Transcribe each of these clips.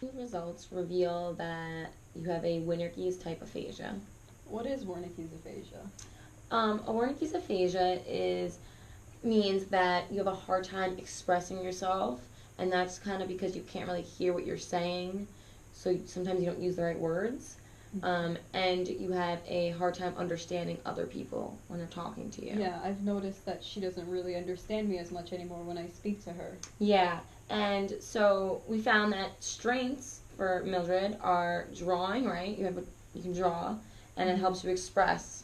Results reveal that you have a Wernicke's type aphasia. What is Wernicke's aphasia? A Wernicke's aphasia is means that you have a hard time expressing yourself, and that's kind of because you can't really hear what you're saying, so sometimes you don't use the right words, and you have a hard time understanding other people when they're talking to you. Yeah, I've noticed that she doesn't really understand me as much anymore when I speak to her. Yeah, and so we found that strengths for Mildred are drawing. Right, you can draw, and it helps you express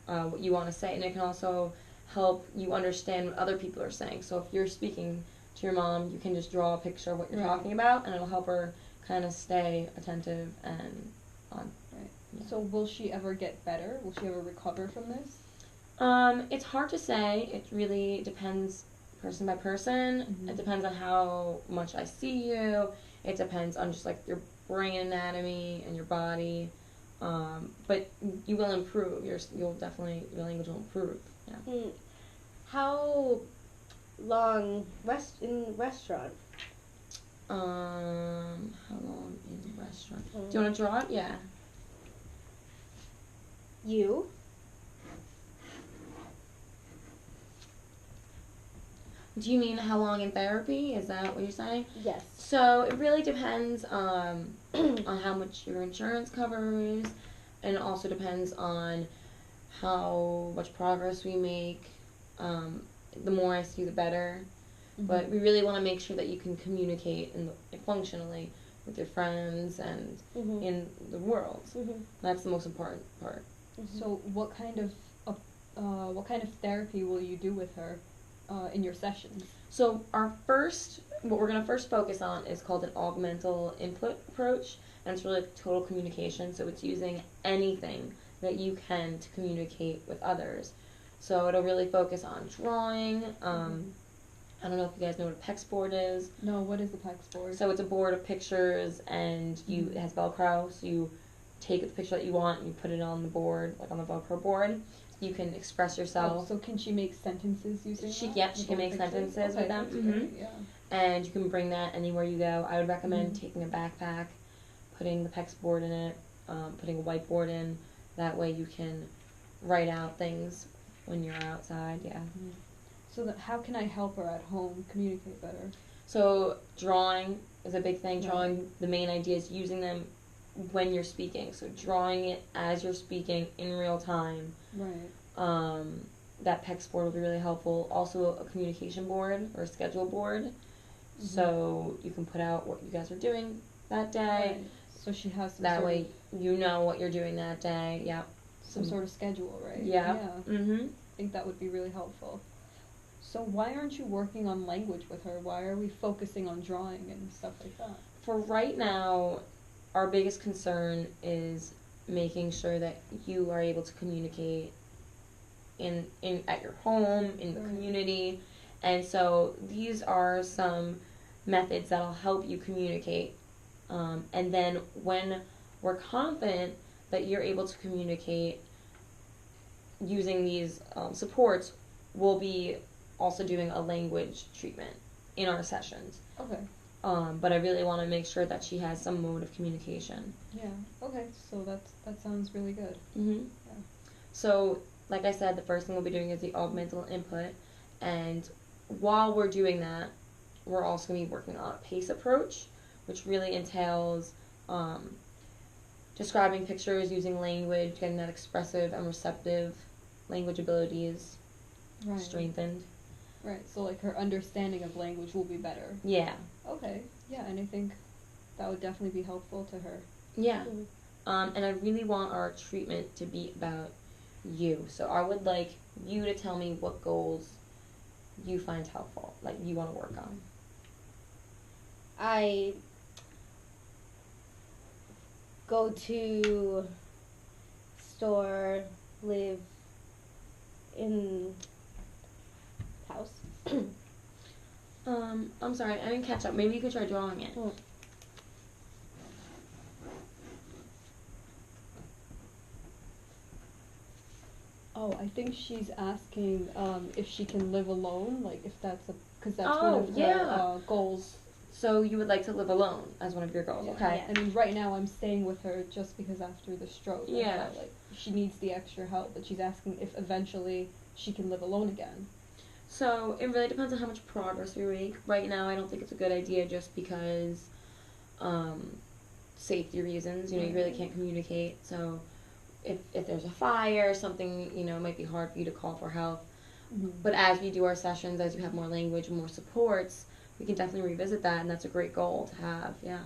what you want to say, and it can also help you understand what other people are saying. So if you're speaking to your mom, you can just draw a picture of what you're talking about, and it'll help her kind of stay attentive and on. Right. Yeah. So will she ever get better? Will she ever recover from this? It's hard to say. It really depends person by person. It depends on how much I see you. It depends on just like your brain anatomy and your body. But you will improve. You'll definitely, your language will improve. Yeah. How long in restaurant? How long in the restaurant? Do you want to draw it? Yeah. You? Do you mean how long in therapy? Is that what you're saying? Yes. So it really depends on how much your insurance covers, and it also depends on how much progress we make. The more I see, the better. But we really want to make sure that you can communicate functionally with your friends and in the world. That's the most important part. So what kind of therapy will you do with her in your sessions? So what we're going to first focus on is called an augmental input approach, and it's really total communication. So it's using anything that you can to communicate with others. So it'll really focus on drawing. I don't know if you guys know what a PEX board is. No, what is the PEX board? So it's a board of pictures, and it has Velcro. So you take the picture that you want and you put it on the board, like on the Velcro board. You can express yourself. Oh, so can she make sentences using that? Yep, she can make sentences with them. Great, yeah. And you can bring that anywhere you go. I would recommend taking a backpack, putting the PEX board in it, putting a whiteboard in. That way you can write out things when you're outside, yeah. So how can I help her at home communicate better? So drawing is a big thing. Drawing, the main idea is using them when you're speaking. So drawing it as you're speaking in real time. Right. That PEX board will be really helpful. Also a communication board or a schedule board. So you can put out what you guys are doing that day. Right. So she has some that way you know what you're doing that day. Yeah. Some sort of schedule, right? Yeah. I think that would be really helpful. So why aren't you working on language with her? Why are we focusing on drawing and stuff like that? For right now, our biggest concern is making sure that you are able to communicate in at your home, in the community. And so these are some methods that'll help you communicate. And then when we're confident that you're able to communicate using these supports, we'll be also doing a language treatment in our sessions. Okay. But I really want to make sure that she has some mode of communication. Yeah. Okay. So that sounds really good. Yeah. So, like I said, the first thing we'll be doing is the augmental input, and while we're doing that, we're also going to be working on a PACE approach, which really entails describing pictures using language, getting that expressive and receptive language abilities strengthened. Right, so like her understanding of language will be better. Yeah. Okay, yeah, and I think that would definitely be helpful to her. Yeah. And I really want our treatment to be about you. So I would like you to tell me what goals you find helpful, like you want to work on. I go to store, live in house. I'm sorry, I didn't catch up. Maybe you could try drawing it. Oh, I think she's asking if she can live alone, like if that's because that's one of her goals So you would like to live alone as one of your goals, Yeah. okay? I mean, right now I'm staying with her just because after the stroke, I Yeah. felt like she needs the extra help, but she's asking if eventually she can live alone again. So it really depends on how much progress we make. Right now, I don't think it's a good idea just because safety reasons. You know, you really can't communicate. So if there's a fire or something, you know, it might be hard for you to call for help. Mm-hmm. But as we do our sessions, as you have more language and more supports, we can definitely revisit that, and that's a great goal to have. Yeah.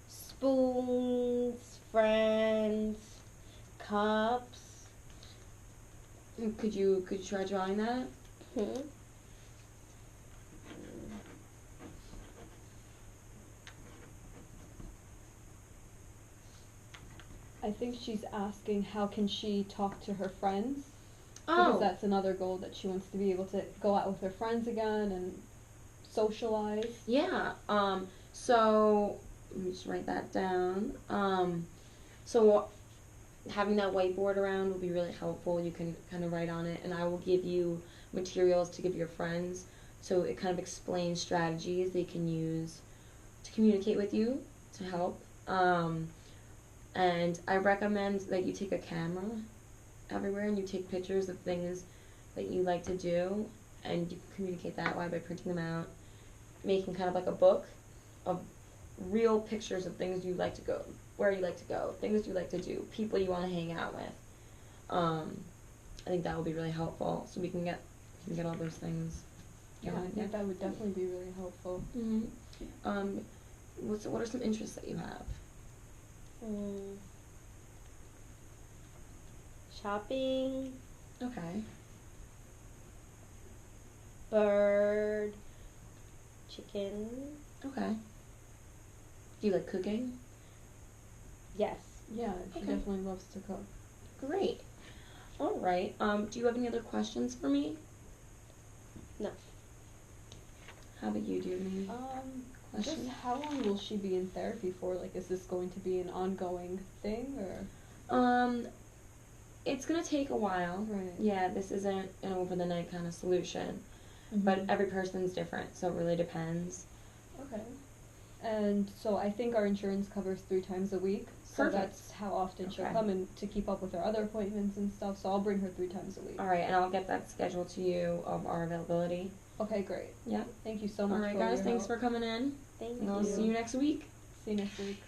Spoons, friends, cups. Could you try drawing that? I think she's asking how can she talk to her friends, because that's another goal, that she wants to be able to go out with her friends again and socialize. Yeah. So let me just write that down. So having that whiteboard around will be really helpful. You can kind of write on it, and I will give you materials to give your friends. So it kind of explains strategies they can use to communicate with you to help. And I recommend that you take a camera everywhere and you take pictures of things that you like to do, and you can communicate that way by printing them out, making kind of like a book of real pictures of things you like to go, where you like to go, things you like to do, people you want to hang out with. I think that will be really helpful, so we can get all those things. Yeah, I think that would definitely be really helpful. Mm-hmm. What are some interests that you have? Shopping, Okay. bird, chicken. Okay. Do you like cooking? Yes. Yeah, she Okay. definitely loves to cook. Great. All right. Do you have any other questions for me? No. How about you? Do you have any Just questions? how long will she be in therapy for? Like, is this going to be an ongoing thing, or? It's gonna take a while. Right. Yeah, this isn't an over the night kind of solution, Mm-hmm. but every person's different, so it really depends. Okay. And so I think our insurance covers 3 times a week. So Perfect. that's how often she'll Okay. come and to keep up with her other appointments and stuff. So I'll bring her 3 times a week. All right, and I'll get that scheduled to you of our availability. Okay, great. Yeah. Thank you so All much right, for guys. your Thanks help. for coming in. Thank And I'll you. see you next week. See you next week.